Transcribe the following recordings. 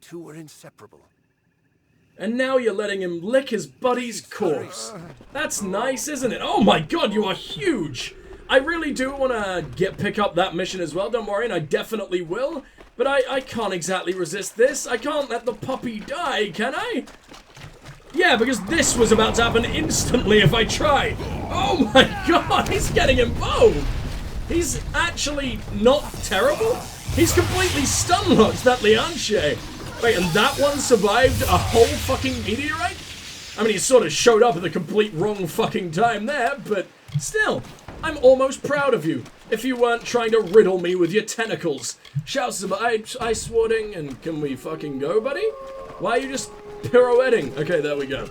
two were inseparable. And now you're letting him lick his buddy's corpse. That's nice, isn't it? Oh my god, you are huge! I really do want to pick up that mission as well, don't worry, and I definitely will. But I can't exactly resist this. I can't let the puppy die, can I? Yeah, because this was about to happen instantly if I tried. Oh my god, he's getting involved! He's actually not terrible. He's completely stun-locked, that llshit. Wait, and that one survived a whole fucking meteorite? I mean, he sort of showed up at the complete wrong fucking time there, but still, I'm almost proud of you. If you weren't trying to riddle me with your tentacles. Shouts of ice warding, and can we fucking go, buddy? Why are you just pirouetting? Okay, there we go.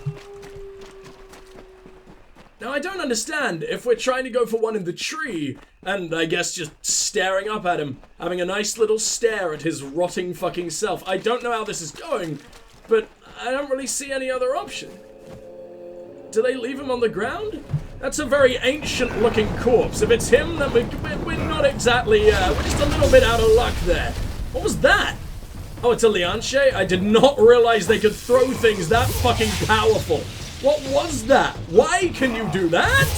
Now, I don't understand if we're trying to go for one in the tree, and I guess just staring up at him, having a nice little stare at his rotting fucking self. I don't know how this is going, but I don't really see any other option. Do they leave him on the ground? That's a very ancient-looking corpse. If it's him, then we're not exactly, we're just a little bit out of luck there. What was that? Oh, it's a llshit? I did not realize they could throw things that fucking powerful. What was that? Why can you do that?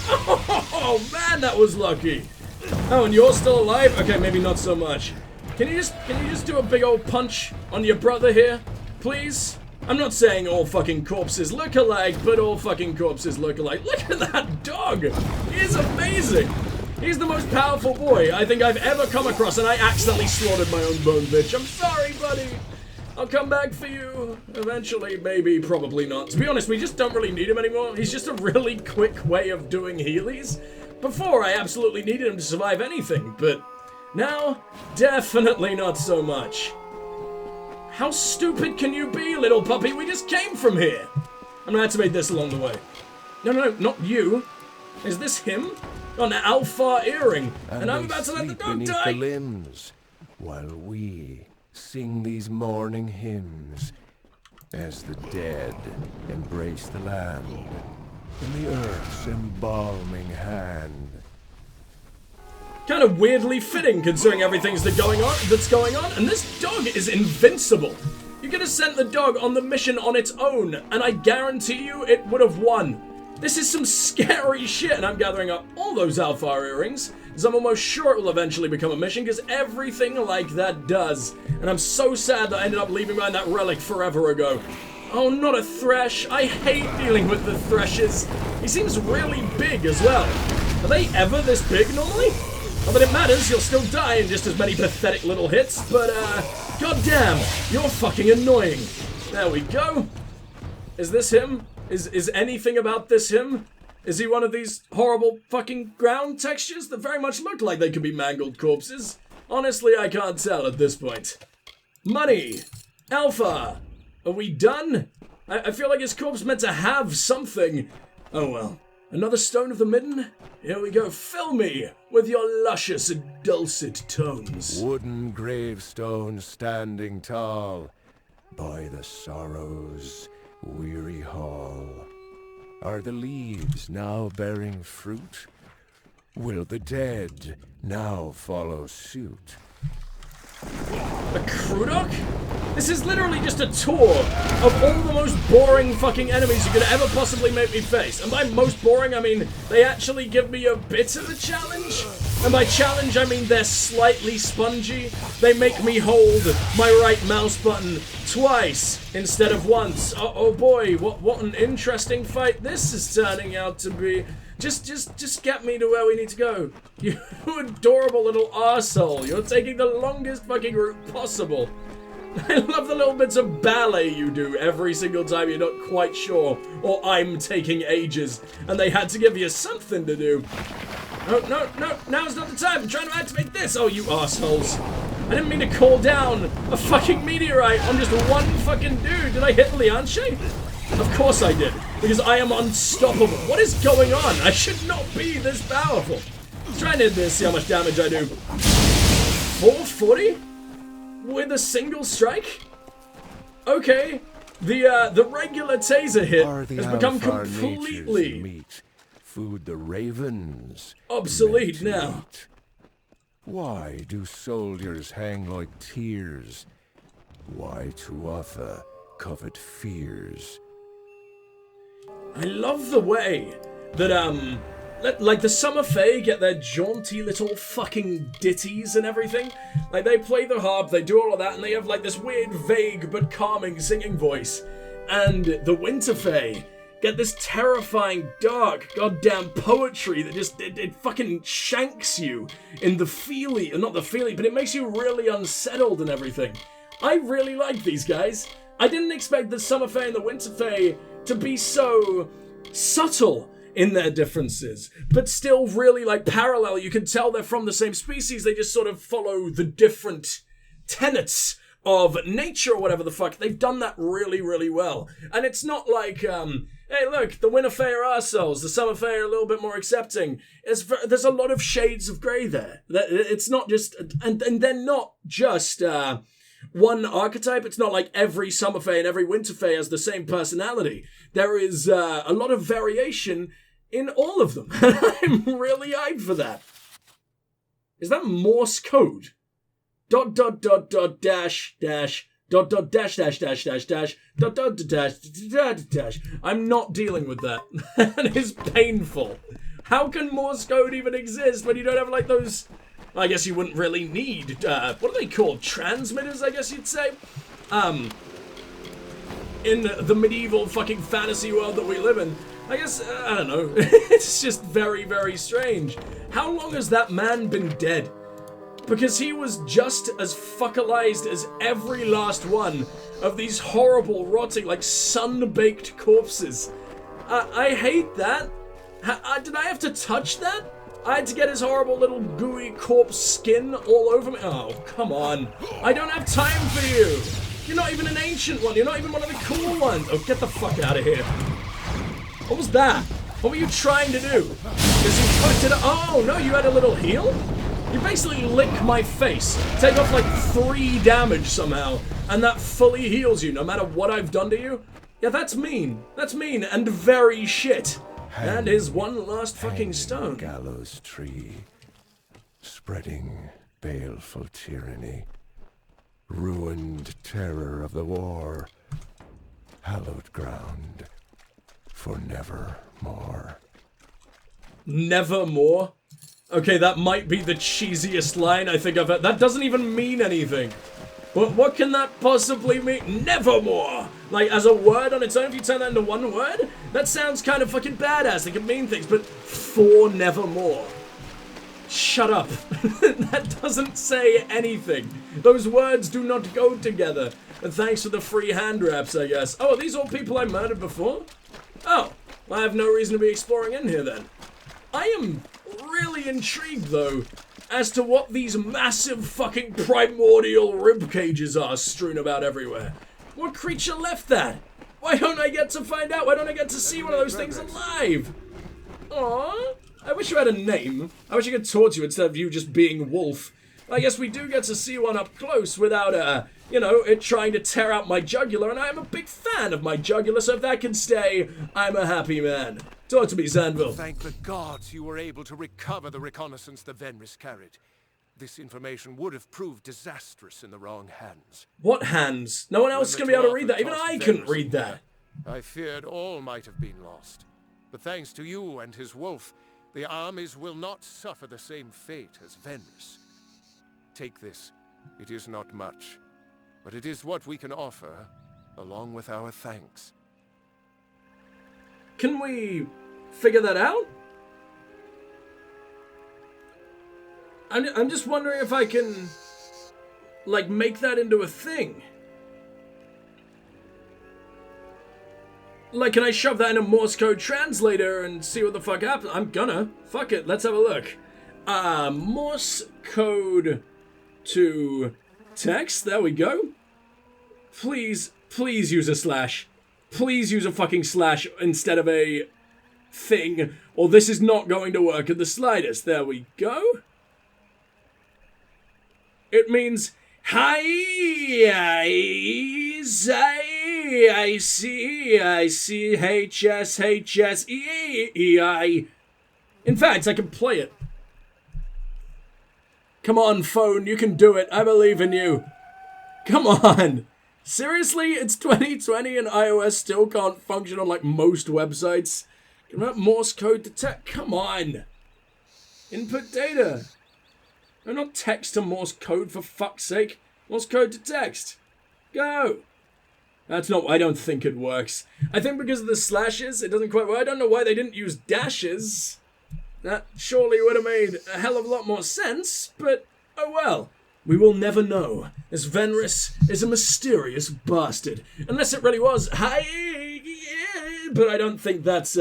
Oh man, that was lucky. Oh, and you're still alive? Okay, maybe not so much. Can you just do a big old punch on your brother here, please? I'm not saying all fucking corpses look alike, but all fucking corpses look alike. Look at that dog! He is amazing! He's the most powerful boy I think I've ever come across, and I accidentally slaughtered my own bone bitch. I'm sorry, buddy! I'll come back for you. Eventually, maybe, probably not. To be honest, we just don't really need him anymore. He's just a really quick way of doing healies. Before, I absolutely needed him to survive anything, but now, definitely not so much. How stupid can you be, little puppy? We just came from here. I'm gonna activate this along the way. No, not you. Is this him? Oh, an Alpha earring. And I'm about to let the dog die. The limbs, while we sing these mourning hymns as the dead embrace the land in the earth's embalming hand. Kind of weirdly fitting considering everything that's going on, and this dog is invincible. You could have sent the dog on the mission on its own, and I guarantee you it would have won. This is some scary shit, and I'm gathering up all those Alpha earrings, because I'm almost sure it will eventually become a mission, because everything like that does. And I'm so sad that I ended up leaving behind that relic forever ago. Oh, not a thresh. I hate dealing with the threshes. He seems really big as well. Are they ever this big normally? Not that it matters, you'll still die in just as many pathetic little hits, but, goddamn, you're fucking annoying. There we go. Is this him? Is anything about this him? Is he one of these horrible fucking ground textures that very much look like they could be mangled corpses? Honestly, I can't tell at this point. Money! Alpha! Are we done? I feel like his corpse meant to have something. Oh well. Another stone of the midden? Here we go. Fill me with your luscious and dulcet tones. Wooden gravestone standing tall by the sorrow's weary hall. Are the leaves now bearing fruit? Will the dead now follow suit? A Krudok? This is literally just a tour of all the most boring fucking enemies you could ever possibly make me face. And by most boring, I mean they actually give me a bit of a challenge. And by challenge, I mean they're slightly spongy. They make me hold my right mouse button twice instead of once. Oh boy, what an interesting fight this is turning out to be. Just get me to where we need to go. You adorable little arsehole. You're taking the longest fucking route possible. I love the little bits of ballet you do every single time you're not quite sure, or I'm taking ages, and they had to give you something to do. No, now's not the time. I'm trying to activate this. Oh, you assholes. I didn't mean to call down a fucking meteorite on just one fucking dude. Did I hit llshit? Of course I did, because I am unstoppable. What is going on? I should not be this powerful. Let's try and hit this, see how much damage I do. 440? With a single strike? Okay, the regular taser hit has become completely meat, food the ravens obsolete now. Why do soldiers hang like tears Why to other covet fears? I love the way that, like the Summer Fae get their jaunty little fucking ditties and everything. Like, they play the harp, they do all of that, and they have, like, this weird, vague, but calming singing voice. And the Winter Fae get this terrifying, dark, goddamn poetry that just, it fucking shanks you in the feely, not the feely, but it makes you really unsettled and everything. I really like these guys. I didn't expect the Summer Fae and the Winter Fae to be so subtle in their differences, but still really, like, parallel. You can tell they're from the same species, they just sort of follow the different tenets of nature or whatever the fuck. They've done that really, really well. And it's not like, hey, look, the Winter Fae are assholes, the Summer Fae are a little bit more accepting. There's a lot of shades of grey there. It's not just, and they're not just one archetype. It's not like every Summer Fae and every Winter Fae has the same personality. There is a lot of variation in all of them. I'm really hyped for that. Is that Morse code? Dot dot dot dot dash dash dot dot dash dash dash dash dash dot dot dash dash dash. I'm not dealing with that. That is painful. How can Morse code even exist when you don't have, like, those... I guess you wouldn't really need, what are they called? Transmitters, I guess you'd say? In the medieval fucking fantasy world that we live in, I guess, I don't know. It's just very, very strange. How long has that man been dead? Because he was just as fuckalized as every last one of these horrible, rotting, like, sun-baked corpses. I hate that. Did I have to touch that? I had to get his horrible little gooey corpse skin all over me. Oh, come on. I don't have time for you. You're not even an ancient one. You're not even one of the cool ones. Oh, get the fuck out of here. What was that? What were you trying to do? Because you fucked it up. Oh, no, you had a little heal? You basically lick my face, take off like 3 damage somehow, and that fully heals you no matter what I've done to you? Yeah, that's mean. That's mean and very shit. And his one last fucking stone. Gallows tree, spreading baleful tyranny, ruined terror of the war, hallowed ground for nevermore. Nevermore? Okay, that might be the cheesiest line I think I've heard. That doesn't even mean anything. What can that possibly mean? Nevermore! Like, as a word on its own, if you turn that into one word, that sounds kind of fucking badass. They can mean things, but for nevermore. Shut up. That doesn't say anything. Those words do not go together. And thanks for the free hand wraps, I guess. Oh, are these all people I murdered before? Oh, I have no reason to be exploring in here then. I am really intrigued, though, as to what these massive fucking primordial rib cages are strewn about everywhere. What creature left that? Why don't I get to find out? Why don't I get to see one of those things alive? Aww. I wish you had a name. I wish I could talk to you instead of you just being Wolf. I guess we do get to see one up close without, you know, it trying to tear out my jugular, and I am a big fan of my jugular, so if that can stay, I'm a happy man. Talk to me, Zanvil. Thank the gods you were able to recover the reconnaissance the Venris carried. This information would have proved disastrous in the wrong hands. What hands? No one else is going to be able to read that. Even I couldn't read that. I feared all might have been lost. But thanks to you and his wolf, the armies will not suffer the same fate as Venris. Take this. It is not much, but it is what we can offer, along with our thanks. Can we figure that out? I'm just wondering if I can, like, make that into a thing. Like, can I shove that in a Morse code translator and see what the fuck happens? I'm gonna. Fuck it, let's have a look. Morse code to text, there we go. Please use a slash. Please use a fucking slash instead of a thing, or this is not going to work in the slightest. There we go. It means, hi, I see, HSHSEI. In fact, I can play it. Come on, phone, you can do it. I believe in you. Come on. Seriously, it's 2020 and iOS still can't function on like most websites. Convert Morse code to text. Come on. Input data. No, not text to Morse code for fuck's sake. Morse code to text. Go. That's not. I don't think it works. I think because of the slashes, it doesn't quite work. I don't know why they didn't use dashes. That surely would have made a hell of a lot more sense, but oh well. We will never know. This Venris is a mysterious bastard. Unless it really was. Hi, but I don't think that's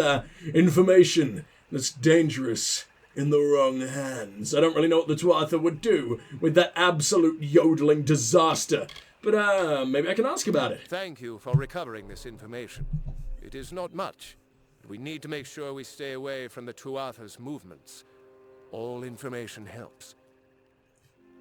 information that's dangerous in the wrong hands. I don't really know what the Tuatha would do with that absolute yodeling disaster. But maybe I can ask about it. Thank you for recovering this information. It is not much. We need to make sure we stay away from the Tuatha's movements. All information helps.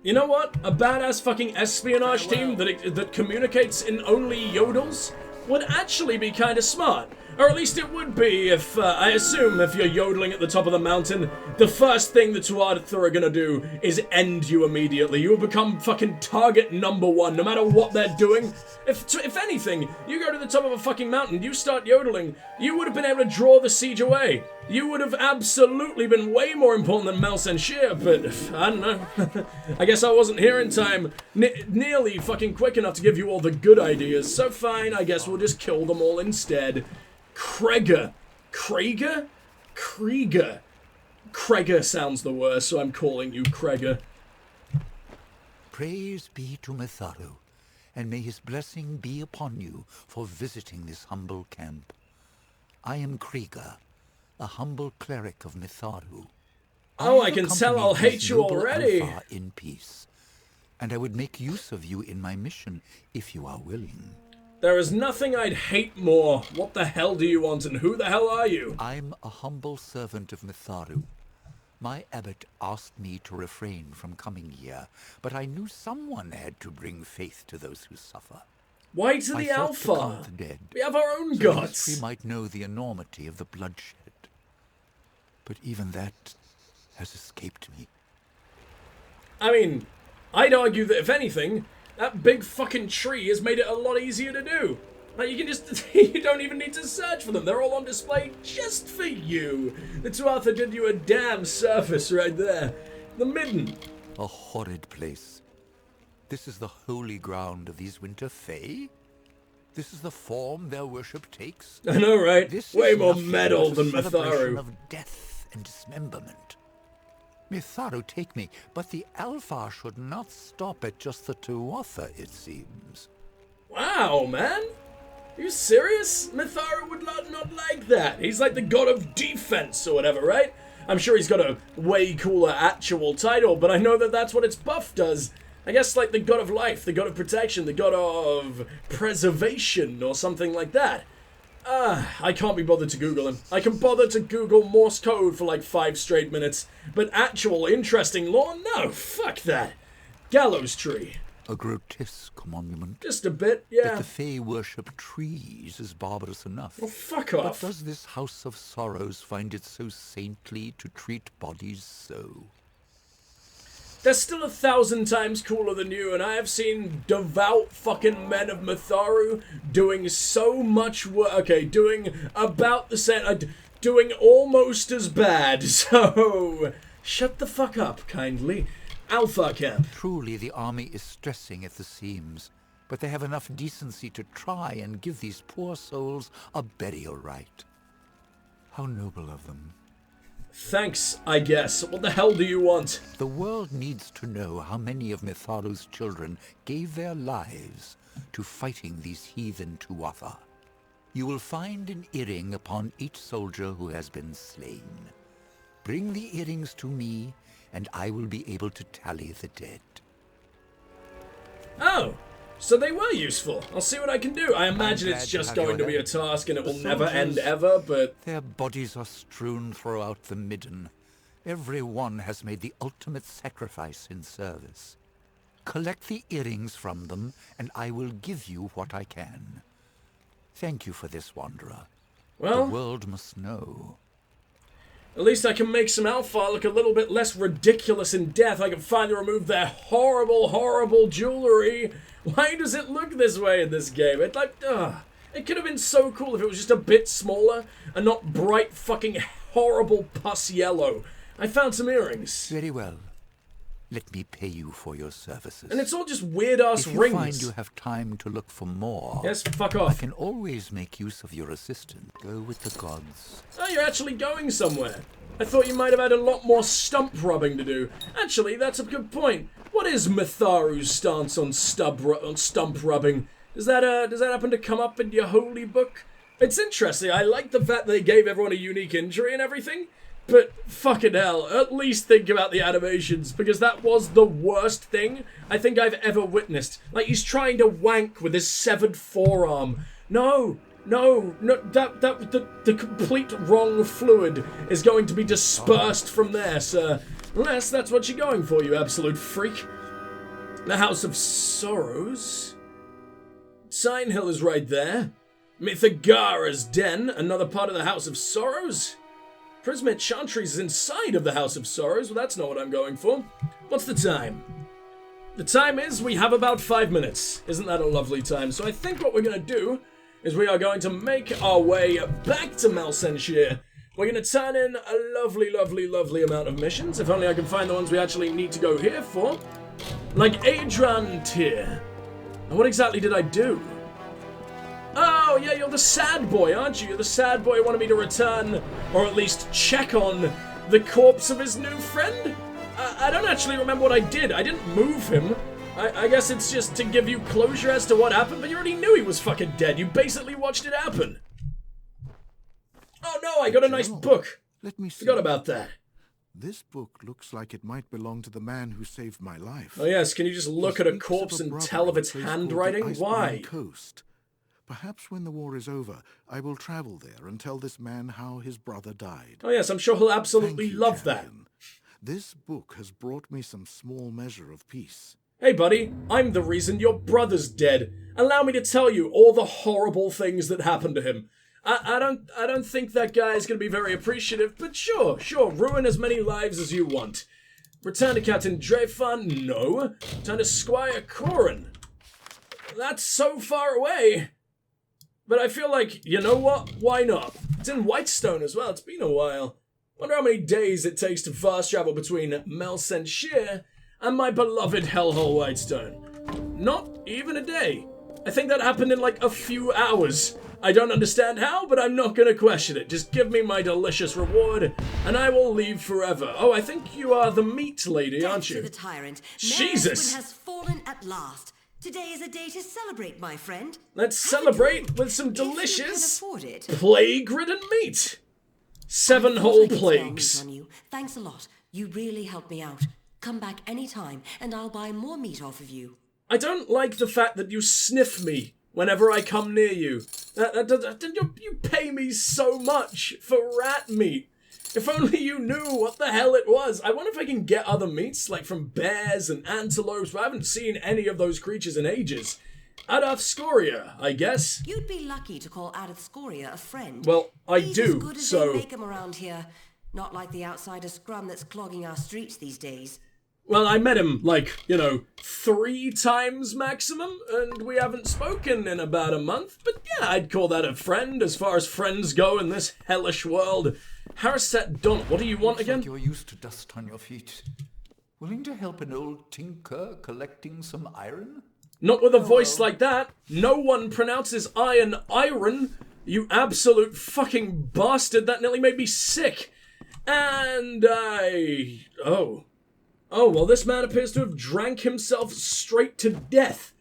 You know what? A badass fucking espionage team that communicates in only yodels would actually be kind of smart. Or at least it would be if, I assume, if you're yodeling at the top of the mountain, the first thing the Tuatha are gonna do is end you immediately. You will become fucking target number one, no matter what they're doing. If anything, you go to the top of a fucking mountain, you start yodeling, you would have been able to draw the siege away. You would have absolutely been way more important than Mel Senshir, but I don't know. I guess I wasn't here in time, nearly fucking quick enough to give you all the good ideas, so fine, I guess we'll just kill them all instead. Krieger. Krieger sounds the worst, so I'm calling you Krieger. Praise be to Mitharu, and may his blessing be upon you for visiting this humble camp. I am Krieger, a humble cleric of Mitharu. Oh, I can tell I'll hate you already. Alpha in peace, and I would make use of you in my mission if you are willing. There is nothing I'd hate more. What the hell do you want, and who the hell are you? I'm a humble servant of Mitharu. My abbot asked me to refrain from coming here, but I knew someone had to bring faith to those who suffer. Why to the Alpha? We have our own gods. We might know the enormity of the bloodshed. But even that has escaped me. I mean, I'd argue that if anything, that big fucking tree has made it a lot easier to do. Like, you can just, you don't even need to search for them. They're all on display just for you. The Tuatha did you a damn service right there. The Midden. A horrid place. This is the holy ground of these winter fae? This is the form their worship takes? I know, right? This way is more nothing metal but a than celebration Mitharu. of death and dismemberment. Mitharu, take me, but the Alpha should not stop at just the Tuatha, it seems. Wow, man. Are you serious? Mitharu would not like that. He's like the god of defense or whatever, right? I'm sure he's got a way cooler actual title, but I know that that's what its buff does. I guess like the god of life, the god of protection, the god of preservation or something like that. I can't be bothered to Google him. I can bother to Google Morse code for like 5 straight minutes, but actual interesting lore? No, fuck that. Gallows tree. A grotesque monument. Just a bit, yeah. That the Fae worship trees is barbarous enough. Well, fuck But off. does this House of Sorrows find it so saintly to treat bodies so? They're still 1,000 times cooler than you, and I have seen devout fucking men of Mitharu doing so much work. Okay, doing about the same, doing almost as bad. So, shut the fuck up, kindly. Alpha camp. Truly, the army is stressing at the seams, but they have enough decency to try and give these poor souls a burial rite. How noble of them. Thanks, I guess. What the hell do you want? The world needs to know how many of Mitharu's children gave their lives to fighting these heathen Tuatha. You will find an earring upon each soldier who has been slain. Bring the earrings to me, and I will be able to tally the dead. Oh, so they were useful. I'll see what I can do. I imagine glad it's to just have going your to be a help. task and it will The never end soldiers- ever, but... Their bodies are strewn throughout the Midden. Every one has made the ultimate sacrifice in service. Collect the earrings from them, and I will give you what I can. Thank you for this, Wanderer. Well, The world must know. At least I can make some Alfar look a little bit less ridiculous in death. I can finally remove their horrible, horrible jewelry. Why does it look this way in this game? It it could have been so cool if it was just a bit smaller and not bright fucking horrible pus yellow. I found some earrings. Very well. Let me pay you for your services. And it's all just weird-ass If you rings. find you have time to look for more, Yes, fuck I off. can always make use of your assistant. Go with the gods. Oh, you're actually going somewhere. I thought you might have had a lot more stump rubbing to do. Actually, that's a good point. What is Mitharu's stance on stump rubbing? Does that happen to come up in your holy book? It's interesting. I like the fact they gave everyone a unique injury and everything. But fucking hell, at least think about the animations, because that was the worst thing I think I've ever witnessed. Like, he's trying to wank with his severed forearm. No, the complete wrong fluid is going to be dispersed from there, sir. Unless that's what you're going for, you absolute freak. The House of Sorrows. Sign Hill is right there. Mythagara's Den, another part of the House of Sorrows. Prismet Chantries is inside of the House of Sorrows. Well, that's not what I'm going for. What's the time? The time is we have about 5 minutes. Isn't that a lovely time? So I think what we're going to do is we are going to make our way back to Malsenshire. We're going to turn in a lovely, lovely, lovely amount of missions. If only I can find the ones we actually need to go here for. Like Adran Tyr. And what exactly did I do? Oh, yeah, you're the sad boy, aren't you? You're the sad boy who wanted me to return, or at least check on, the corpse of his new friend? I don't actually remember what I did. I didn't move him. I guess it's just to give you closure as to what happened, but you already knew he was fucking dead. You basically watched it happen. Oh no, I got a nice book. Let me see. Forgot about that. This book looks like it might belong to the man who saved my life. Oh yes, can you just look at a corpse and tell of its handwriting? Why? Coast. Perhaps when the war is over, I will travel there and tell this man how his brother died. Oh yes, I'm sure he'll absolutely Thank you, love that. Champion. This book has brought me some small measure of peace. Hey buddy, I'm the reason your brother's dead. Allow me to tell you all the horrible things that happened to him. I don't think that guy is going to be very appreciative, but sure, ruin as many lives as you want. Return to Captain Dreyfun? No. Return to Squire Corin? That's so far away. But I feel like, you know what? Why not? It's in Whitestone as well. It's been a while. Wonder how many days it takes to fast travel between Malsenshire and my beloved hellhole Whitestone. Not even a day. I think that happened in like a few hours. I don't understand how, but I'm not going to question it. Just give me my delicious reward, and I will leave forever. Oh, I think you are the meat lady, aren't you? Death to the tyrant. Jesus! Has fallen at last. Today is a day to celebrate, my friend. Let's celebrate with some If you can delicious afford it. plague-ridden meat. 7 whole I thought I could spell plagues. meat on you. Thanks a lot. You really helped me out. Come back anytime, and I'll buy more meat off of you. I don't like the fact that you sniff me whenever I come near you. You pay me so much for rat meat. If only you knew what the hell it was. I wonder if I can get other meats, like from bears and antelopes, but I haven't seen any of those creatures in ages. Adath Scoria, I guess. You'd be lucky to call Adath Scoria a friend. Well, I He's do, as good as so... they make 'em around here. Not like the outsider scrum that's clogging our streets these days. Well, I met him, 3 times maximum, and we haven't spoken in about a month. But yeah, I'd call that a friend, as far as friends go in this hellish world. Harriset Don, what do you want again? Like you're used to dust on your feet. Willing to help an old tinker collecting some iron? Not with a voice like that. No one pronounces iron. You absolute fucking bastard. That nearly made me sick. And Oh, well, this man appears to have drank himself straight to death.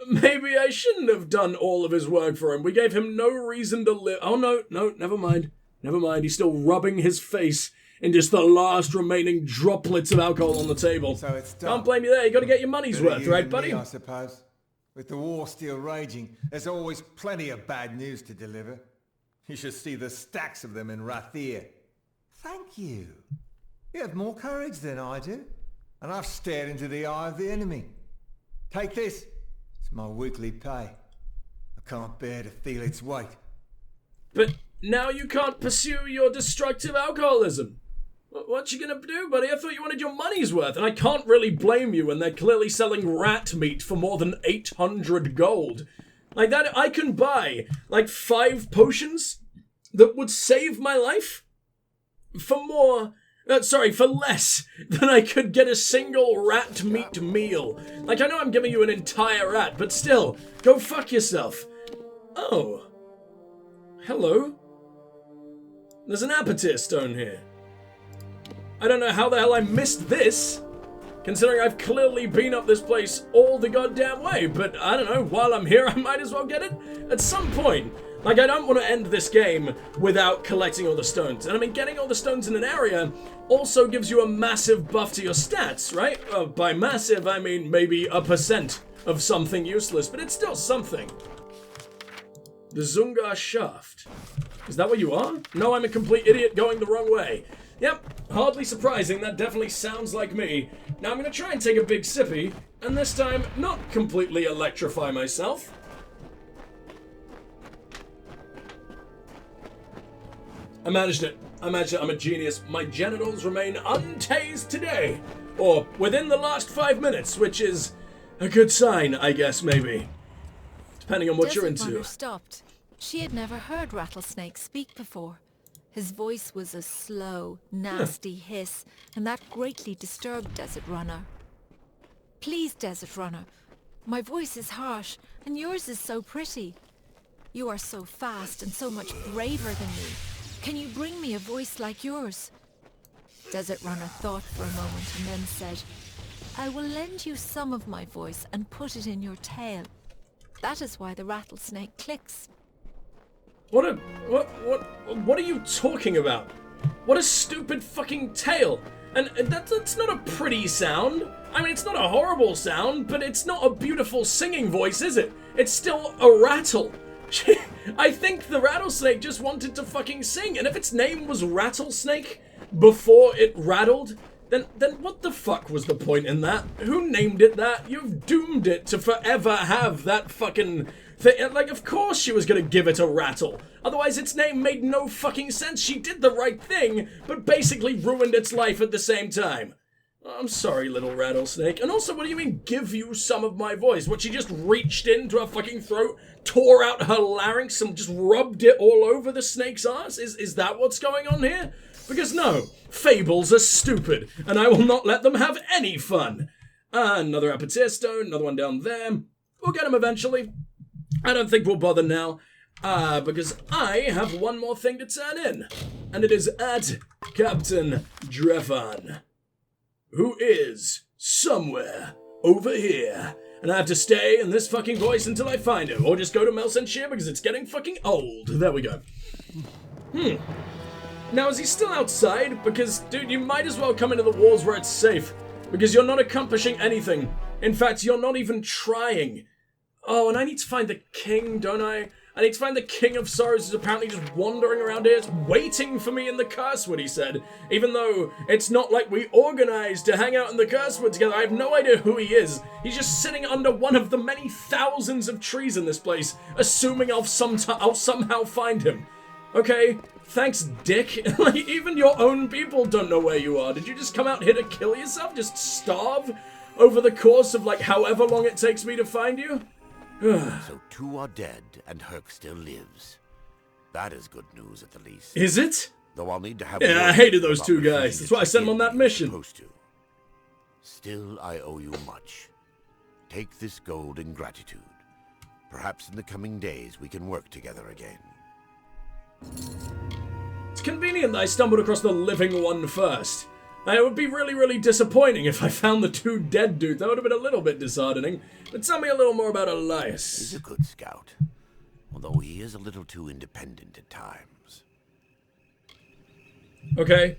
Maybe I shouldn't have done all of his work for him. We gave him no reason to live. Oh, no, never mind. He's still rubbing his face in just the last remaining droplets of alcohol on the table. So it's done. Can't blame you there. You got to get your money's worth, You right, and buddy? me, I suppose. With the war still raging, there's always plenty of bad news to deliver. You should see the stacks of them in Rathir. Thank you. You have more courage than I do, and I've stared into the eye of the enemy. Take this. It's my weekly pay. I can't bear to feel its weight. But now you can't pursue your destructive alcoholism. What you gonna do, buddy? I thought you wanted your money's worth, and I can't really blame you when they're clearly selling rat meat for more than 800 gold. Like that, I can buy, like, 5 potions that would save my life for more... for less than I could get a single rat meat meal. Like, I know I'm giving you an entire rat, but still, go fuck yourself. Oh. Hello. There's an aperture stone here. I don't know how the hell I missed this, considering I've clearly been up this place all the goddamn way, but I don't know, while I'm here I might as well get it at some point. Like, I don't want to end this game without collecting all the stones. And I mean, getting all the stones in an area also gives you a massive buff to your stats, right? By massive, I mean maybe a % of something useless, but it's still something. The Zungar Shaft. Is that what you are? No, I'm a complete idiot going the wrong way. Yep, hardly surprising, that definitely sounds like me. Now I'm gonna try and take a big sippy, and this time not completely electrify myself. I managed it. I'm a genius. My genitals remain untased today. Or within the last 5 minutes, which is a good sign, I guess, maybe. Depending on what you're into. Runner stopped. She had never heard Rattlesnake speak before. His voice was a slow, nasty hiss, and that greatly disturbed Desert Runner. Please, Desert Runner, my voice is harsh, and yours is so pretty. You are so fast and so much braver than me. Can you bring me a voice like yours? Desert Runner thought for a moment and then said, I will lend you some of my voice and put it in your tail. That is why the rattlesnake clicks. What are you talking about? What a stupid fucking tale. And that's not a pretty sound. I mean, it's not a horrible sound, but it's not a beautiful singing voice, is it? It's still a rattle. I think the rattlesnake just wanted to fucking sing, and if its name was Rattlesnake before it rattled, then what the fuck was the point in that? Who named it that? You've doomed it to forever have that fucking thing. Like, of course she was gonna give it a rattle. Otherwise its name made no fucking sense. She did the right thing, but basically ruined its life at the same time. I'm sorry, little rattlesnake. And also, what do you mean, give you some of my voice? What, she just reached into her fucking throat, tore out her larynx, and just rubbed it all over the snake's ass? Is that what's going on here? Because no, fables are stupid, and I will not let them have any fun. Another aperture stone, another one down there. We'll get them eventually. I don't think we'll bother now, because I have one more thing to turn in, and it is at Captain Drefan, who is somewhere over here, and I have to stay in this fucking voice until I find him, or just go to Melsenshire because it's getting fucking old. There we go. Now, is he still outside? Because, dude, you might as well come into the walls where it's safe, because you're not accomplishing anything. In fact, you're not even trying. Oh, and I need to find the king, don't I? I need to find the King of Sorrows, who's apparently just wandering around here, waiting for me in the Cursewood, he said. Even though it's not like we organized to hang out in the Cursewood together, I have no idea who he is. He's just sitting under one of the many thousands of trees in this place, assuming I'll somehow find him. Okay, thanks, dick. Like, even your own people don't know where you are. Did you just come out here to kill yourself? Just starve over the course of, like, however long it takes me to find you? So 2 are dead, and Herc still lives. That is good news at the least. Is it? Though I'll need to have... Yeah, I hated those 2 guys. That's why I sent them on that mission. Still, I owe you much. Take this gold in gratitude. Perhaps in the coming days we can work together again. It's convenient that I stumbled across the living one first. It would be really, really disappointing if I found the 2 dead dudes. That would have been a little bit disheartening. But tell me a little more about Elias. He's a good scout, although he is a little too independent at times. Okay,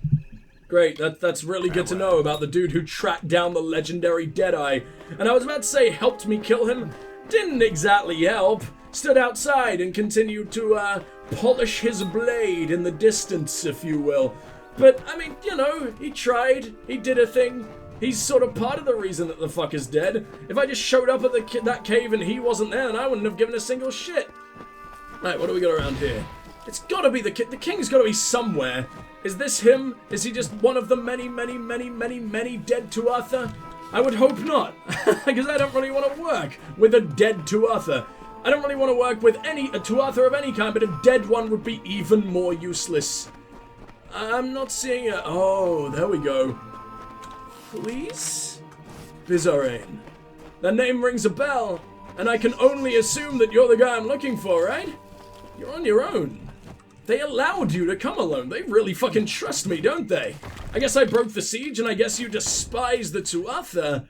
great. That's really good to know about the dude who tracked down the legendary Deadeye. And I was about to say helped me kill him. Didn't exactly help. Stood outside and continued to polish his blade in the distance, if you will. But, I mean, you know, he tried. He did a thing. He's sort of part of the reason that the fuck is dead. If I just showed up at that cave and he wasn't there, then I wouldn't have given a single shit. Right, what do we got around here? It's gotta be the king. The king's gotta be somewhere. Is this him? Is he just one of the many, many, many, many, many dead Tuatha? I would hope not, because I don't really want to work with a dead Tuatha. I don't really want to work with a Tuatha of any kind, but a dead one would be even more useless. I'm not seeing a... Oh, there we go. Please? Bizarrain. That name rings a bell, and I can only assume that you're the guy I'm looking for, right? You're on your own. They allowed you to come alone. They really fucking trust me, don't they? I guess I broke the siege, and I guess you despise the Tuatha.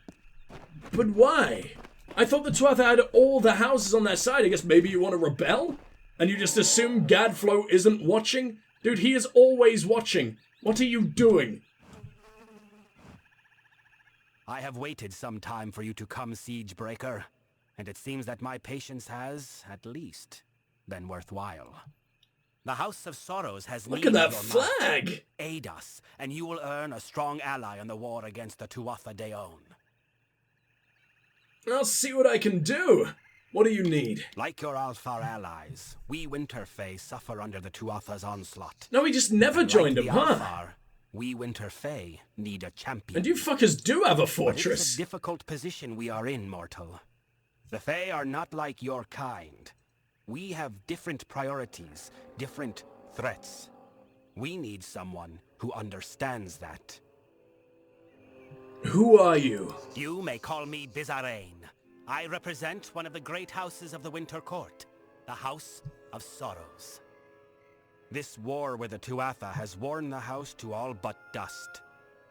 But why? I thought the Tuatha had all the houses on their side. I guess maybe you want to rebel? And you just assume Gadflow isn't watching? Dude, he is always watching. What are you doing? I have waited some time for you to come, Siegebreaker, and it seems that my patience has, at least, been worthwhile. The House of Sorrows has Look needed at that your might. flag! Aid us, and you will earn a strong ally in the war against the Tuatha Deon. I'll see what I can do. What do you need? Like your Alfar allies, we Winterfey suffer under the Tuatha's onslaught. No, he just never joined like him, the huh? Alfar, we Winterfey need a champion. And you fuckers do have a But fortress. it's a difficult position we are in, mortal. The Fae are not like your kind. We have different priorities, different threats. We need someone who understands that. Who are you? You may call me Bizarrain. I represent one of the great houses of the Winter Court, the House of Sorrows. This war with the Tuatha has worn the house to all but dust.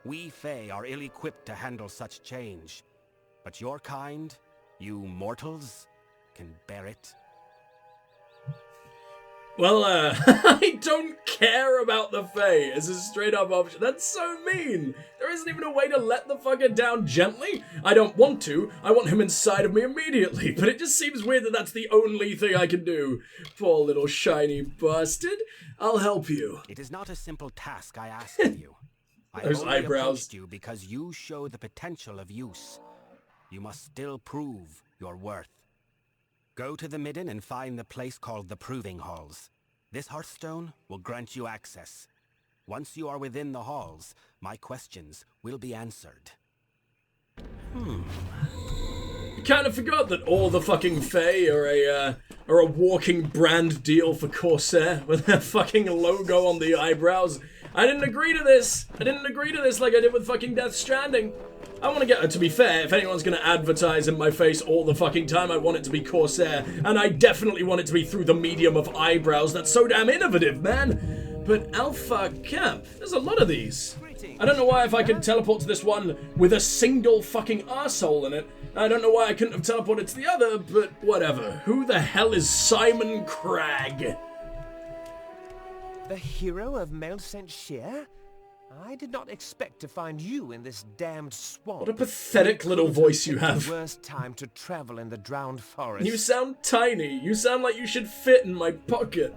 We Fae are ill-equipped to handle such change. But your kind, you mortals, can bear it. Well, I don't care about the Fae as a straight up option. That's so mean. There isn't even a way to let the fucker down gently. I don't want to. I want him inside of me immediately. But it just seems weird that that's the only thing I can do. Poor little shiny bastard. I'll help you. It is not a simple task I ask of you. I Those only eyebrows. approached you because you show the potential of use. You must still prove your worth. Go to the Midden and find the place called the Proving Halls. This Hearthstone will grant you access. Once you are within the halls, my questions will be answered. I kind of forgot that all the fucking Fae are a walking brand deal for Corsair with their fucking logo on the eyebrows. I didn't agree to this. I didn't agree to this like I did with fucking Death Stranding. I want to get, to be fair, if anyone's going to advertise in my face all the fucking time, I want it to be Corsair. And I definitely want it to be through the medium of eyebrows. That's so damn innovative, man. But Alpha Camp, there's a lot of these. I don't know why if I could teleport to this one with a single fucking arsehole in it. I don't know why I couldn't have teleported to the other, but whatever. Who the hell is Simon Cragg? The hero of Melsent-Shire? I did not expect to find you in this damned swamp. What a pathetic little voice you have. The worst time to travel in the drowned forest. You sound tiny. You sound like you should fit in my pocket.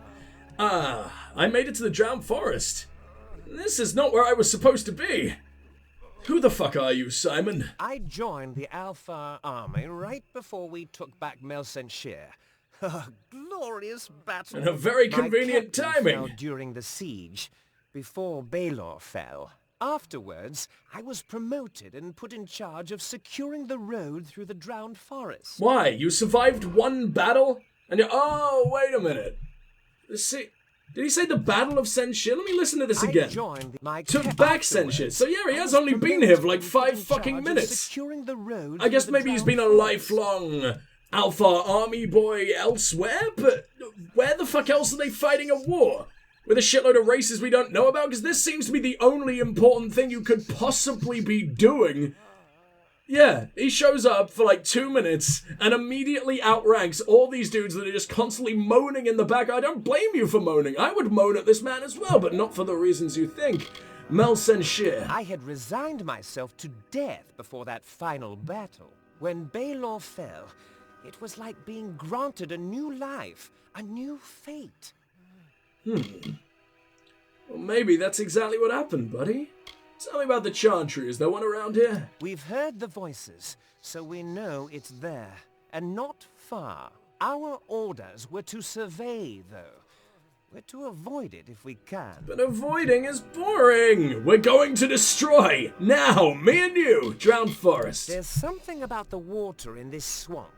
I made it to the drowned forest. This is not where I was supposed to be. Who the fuck are you, Simon? I joined the Alpha army right before we took back Melsent-Shire. A glorious battle. And a very convenient My captain timing. fell during the siege, before Baelor fell. Afterwards, I was promoted and put in charge of securing the road through the drowned forest. Why? You survived one battle? And you... Oh, wait a minute. See... Did he say the Battle of Senshir? Let me listen to this again. Took back Senshir. So yeah, he has only been here for like 5 fucking minutes. I guess maybe he's been a lifelong Alpha army boy elsewhere, but where the fuck else are they fighting a war? With a shitload of races we don't know about? Because this seems to be the only important thing you could possibly be doing. Yeah, he shows up for like 2 minutes and immediately outranks all these dudes that are just constantly moaning in the back. I don't blame you for moaning. I would moan at this man as well, but not for the reasons you think. Melsent-Shire. I had resigned myself to death before that final battle. When Baelor fell, it was like being granted a new life, a new fate. Well, maybe that's exactly what happened, buddy. Tell me about the Chantry. Is there one around here? We've heard the voices, so we know it's there, and not far. Our orders were to survey, though. We're to avoid it if we can. But avoiding is boring. We're going to destroy. Now, me and you, Drowned Forest. There's something about the water in this swamp.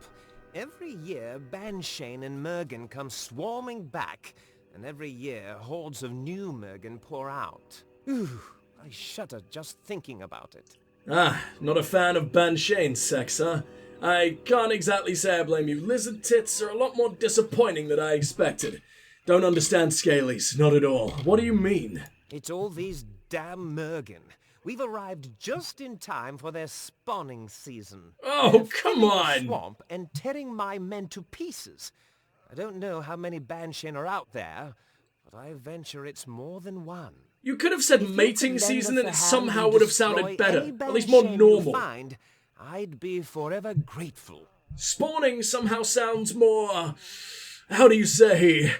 Every year, Banshane and Mergen come swarming back, and every year, hordes of new Mergen pour out. Ooh, I shudder just thinking about it. Ah, not a fan of Banshane sex, huh? I can't exactly say I blame you. Lizard tits are a lot more disappointing than I expected. Don't understand Scalies, not at all. What do you mean? It's all these damn Mergen. We've arrived just in time for their spawning season. Oh, come on! The swamp and tearing my men to pieces. I don't know how many Banshane are out there, but I venture it's more than one. You could have said mating season and it somehow would have sounded better. At least more normal. Find, I'd be forever grateful. Spawning somehow sounds more... how do you say...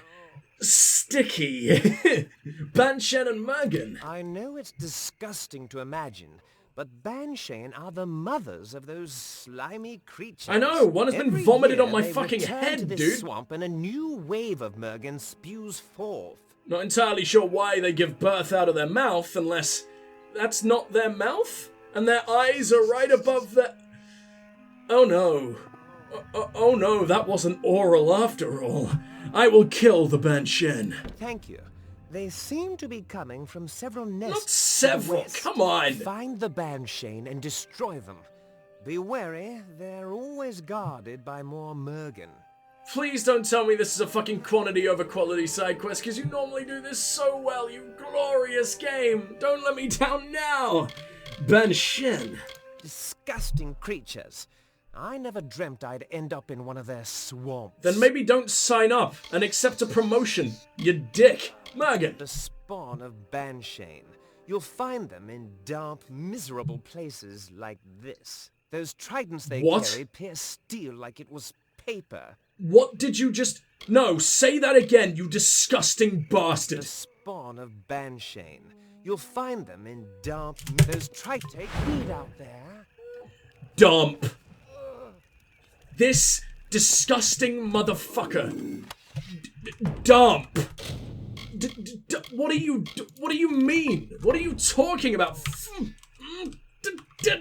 sticky. Banshane and Mergen. I know it's disgusting to imagine, but Banshane are the mothers of those slimy creatures. I know, one has been vomited on my fucking return head, to this dude. Swamp and a new wave of Mergen spews forth. Not entirely sure why they give birth out of their mouth, unless that's not their mouth? And their eyes are right above their... oh no. Oh no, that wasn't oral after all. I will kill the Banshane. Thank you. They seem to be coming from several nests. Not several, come on! Find the Banshane and destroy them. Be wary, they're always guarded by more Mergen. Please don't tell me this is a fucking quantity over quality side quest, because you normally do this so well, you glorious game. Don't let me down now. Banshane. Disgusting creatures. I never dreamt I'd end up in one of their swamps. Then maybe don't sign up and accept a promotion, you dick. Mergen. The spawn of Banshane. You'll find them in damp, miserable places like this. Those tridents they carry pierce steel like it was paper. What did you just... no, say that again, you disgusting bastard. The spawn of Banshane. You'll find them in damp... those tridents take heat out there. Dump. This disgusting motherfucker. Dump. What do you mean? What are you talking about? It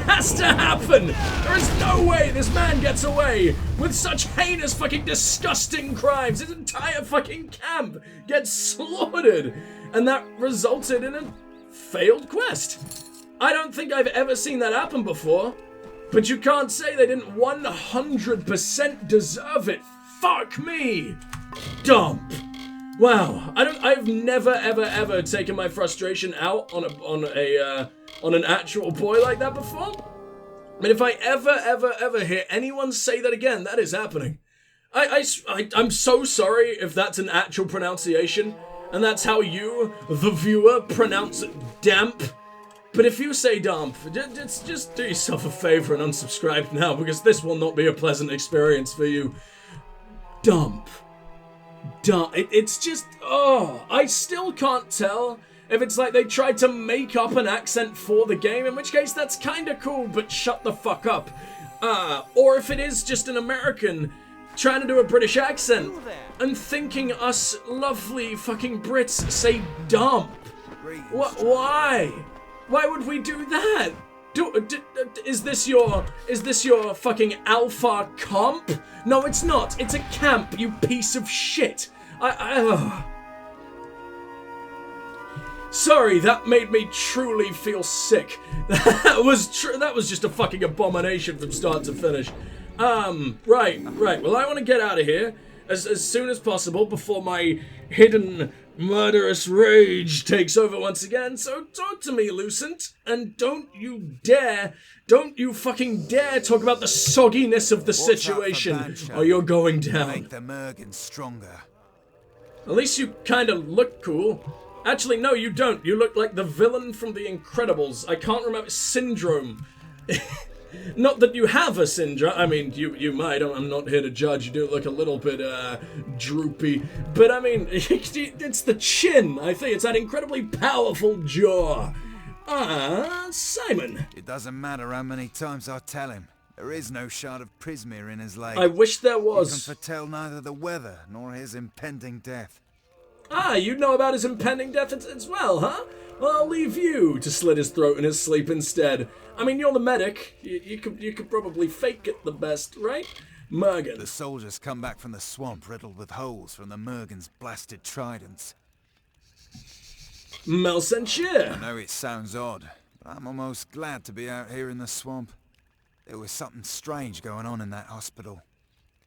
has to happen! There is no way this man gets away with such heinous fucking disgusting crimes. His entire fucking camp gets slaughtered. And that resulted in a failed quest. I don't think I've ever seen that happen before. But you can't say they didn't 100% deserve it. Fuck me! Dump. Wow, I've never ever taken my frustration out on an actual boy like that before. And if I ever hear anyone say that again, that is happening. I'm so sorry if that's an actual pronunciation, and that's how you, the viewer, pronounce it, damp. But if you say dump, just do yourself a favor and unsubscribe now, because this will not be a pleasant experience for you. Dump. It's just, oh, I still can't tell if it's like they tried to make up an accent for the game, in which case that's kinda cool, but shut the fuck up. Or if it is just an American trying to do a British accent and thinking us lovely fucking Brits say dump. Why? Why would we do that? Is this your fucking alpha comp? No, it's not. It's a camp, you piece of shit. Sorry, that made me truly feel sick. That was just a fucking abomination from start to finish. Right. Well, I want to get out of here as soon as possible before my hidden murderous rage takes over once again. So talk to me, Lucent, and don't you fucking dare talk about the sogginess of the situation, or you're going down. Make the Mergen stronger. At least you kind of look cool. Actually, no, you don't. You look like the villain from The Incredibles. I can't remember. Syndrome. Not that you have a syndrome. I mean, you might. I'm not here to judge. You do look a little bit, droopy. But, I mean, it's the chin, I think. It's that incredibly powerful jaw. Simon. It doesn't matter how many times I tell him. There is no shard of Prismir in his lake. I wish there was. He can foretell neither the weather nor his impending death. Ah, you know about his impending death as well, huh? Well, I'll leave you to slit his throat in his sleep instead. I mean, you're the medic. You could probably fake it the best, right? Mergen. The soldiers come back from the swamp riddled with holes from the Mergen's blasted tridents. Melsenshire. I know it sounds odd, but I'm almost glad to be out here in the swamp. There was something strange going on in that hospital.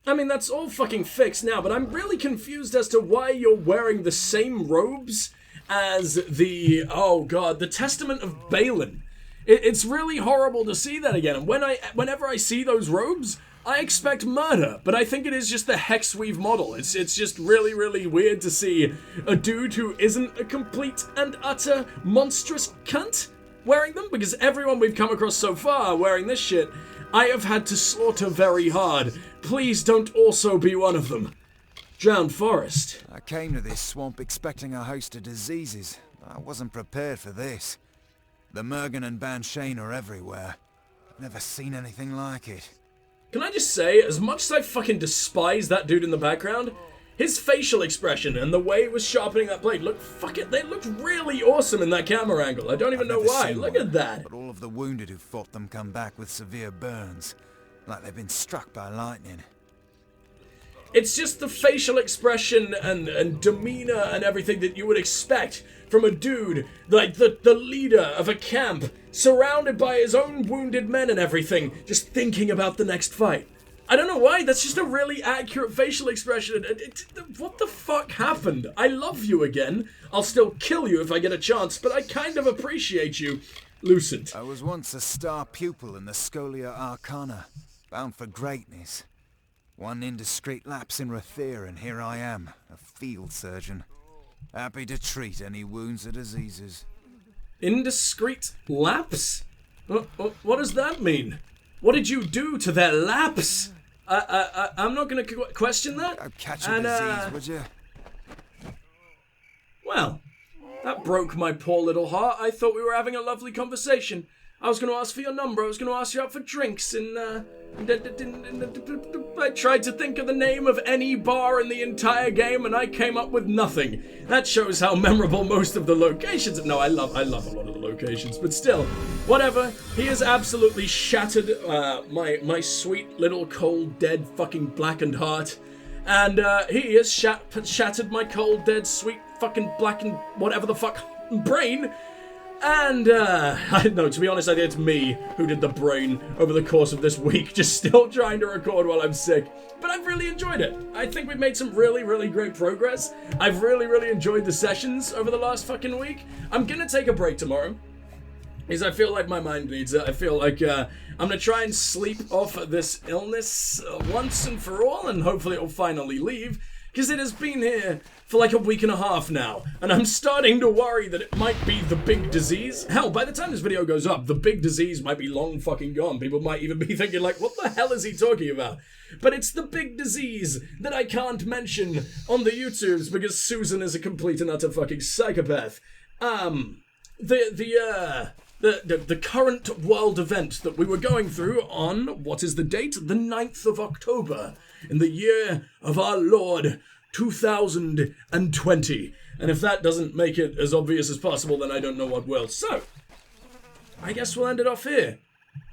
I mean, that's all fucking fixed now, but I'm really confused as to why you're wearing the same robes as the, oh god, the Testament of Balin. It's really horrible to see that again, and whenever I see those robes, I expect murder, but I think it is just the Hexweave model. It's just really, really weird to see a dude who isn't a complete and utter monstrous cunt wearing them, because everyone we've come across so far wearing this shit, I have had to slaughter very hard. Please don't also be one of them. Drowned Forest. I came to this swamp expecting a host of diseases. I wasn't prepared for this. The Mergen and Banshane are everywhere. Never seen anything like it. Can I just say, as much as I fucking despise that dude in the background, his facial expression and the way he was sharpening that blade, they looked really awesome in that camera angle. I don't even know why. Look at that. But all of the wounded who fought them come back with severe burns, like they've been struck by lightning. It's just the facial expression and demeanor and everything that you would expect from a dude, like the leader of a camp, surrounded by his own wounded men and everything, just thinking about the next fight. I don't know why, that's just a really accurate facial expression. What the fuck happened? I love you again. I'll still kill you if I get a chance, but I kind of appreciate you. Lucent. I was once a star pupil in the Scholia Arcana, bound for greatness. One indiscreet lapse in Rathir, and here I am, a field surgeon. Happy to treat any wounds or diseases. Indiscreet lapse? What does that mean? What did you do to their lapse? I'm not going to question that. I'd catch a disease, would you? Well, that broke my poor little heart. I thought we were having a lovely conversation. I was going to ask for your number. I was going to ask you out for drinks, and I tried to think of the name of any bar in the entire game, and I came up with nothing. That shows how memorable most of the locations. No, I love a lot of the locations, but still, whatever. He has absolutely shattered my sweet little cold, dead, fucking blackened heart, and he has shattered my cold, dead, sweet, fucking blackened, whatever the fuck, brain. And, no, to be honest, I think it's me who did the brain over the course of this week, just still trying to record while I'm sick. But I've really enjoyed it. I think we've made some really, really great progress. I've really, really enjoyed the sessions over the last fucking week. I'm gonna take a break tomorrow, because I feel like my mind needs it. I feel like, I'm gonna try and sleep off this illness once and for all, and hopefully it'll finally leave, because it has been here for like a week and a half now, and I'm starting to worry that it might be the big disease. Hell, by the time this video goes up, the big disease might be long fucking gone. People might even be thinking like, what the hell is he talking about? But it's the big disease that I can't mention on the YouTubes because Susan is a complete and utter fucking psychopath. The current world event that we were going through on, what is the date? The 9th of October, in the year of our Lord, 2020. And if that doesn't make it as obvious as possible, then I don't know what will. So, I guess we'll end it off here.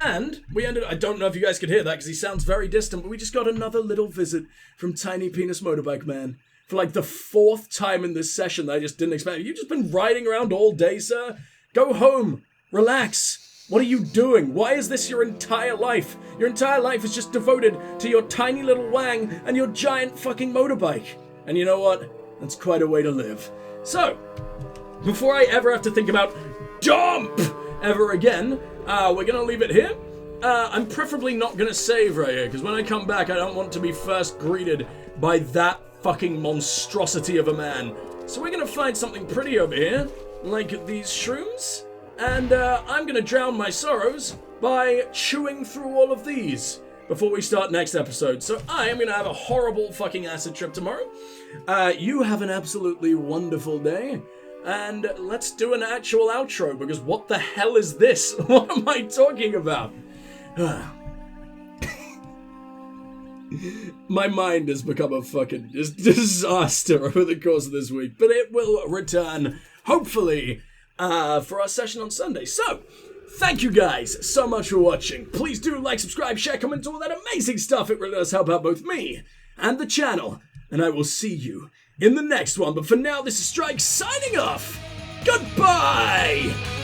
And I don't know if you guys could hear that because he sounds very distant, but we just got another little visit from Tiny Penis Motorbike Man. For like the 4th time in this session that I just didn't expect. You've just been riding around all day, sir? Go home. Relax. What are you doing? Why is this your entire life? Your entire life is just devoted to your tiny little wang and your giant fucking motorbike. And you know what? That's quite a way to live. So, before I ever have to think about dump ever again, we're gonna leave it here. I'm preferably not gonna save right here, because when I come back, I don't want to be first greeted by that fucking monstrosity of a man. So we're gonna find something pretty over here, like these shrooms, and I'm gonna drown my sorrows by chewing through all of these before we start next episode. So I am gonna have a horrible fucking acid trip tomorrow. You have an absolutely wonderful day, and let's do an actual outro, because what the hell is this? What am I talking about? My mind has become a fucking disaster over the course of this week, but it will return, hopefully, for our session on Sunday. So, thank you guys so much for watching. Please do like, subscribe, share, comment, all that amazing stuff. It really does help out both me and the channel. And I will see you in the next one. But for now, this is Strike signing off. Goodbye!